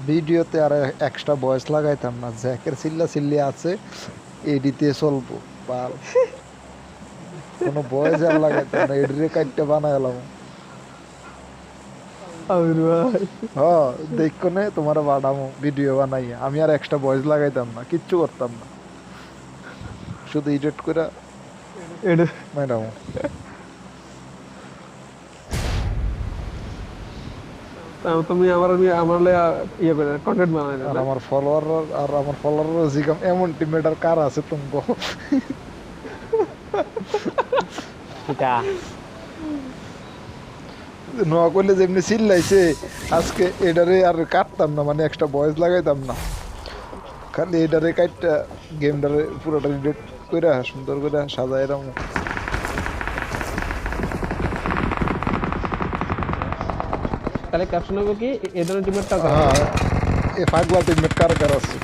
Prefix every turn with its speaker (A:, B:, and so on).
A: ভিডিওতে আর extra voice লাগাইতাম না, জ্যাকের চিল্লা চিল্লি আছে, এডিতে চলবো বাল। কোনো ভয়েস আর লাগাইতাম না, এডিটে কাটতে বানাইলাম।
B: আমির ভাই
A: হ্যাঁ, দেখো নে তোমার বানামো ভিডিও বানাই, আমি আর এক্সট্রা ভয়েস লাগাইতাম না, কিচ্ছু করতাম না, শুধু এডিট করে
B: এটা
A: বানামো।
B: তুমি আমার ইয়ে করে কন্টেন্ট বানাই
A: আর
B: না।
A: আমার ফলোয়ার জিগাম এমন টিমমেটার কার আছে তুমি?
C: কিটা
A: নোয়া করলে যেমনি চিল্লাইছে আজকে, এটারে আর কাটতাম না, মানে এক্সট্রা ভয়েস লাগাইতাম না, খালি এটারে কাটটা গেমটারে পুরোটা এডিট করে সুন্দর করে সাজাই রাখবো।
B: তাহলে ক্যাপশন হবে কি এই ধরনের টিমেরটা
A: হ্যাঁ, এ পাগলা টিমমেট কার কার আছে?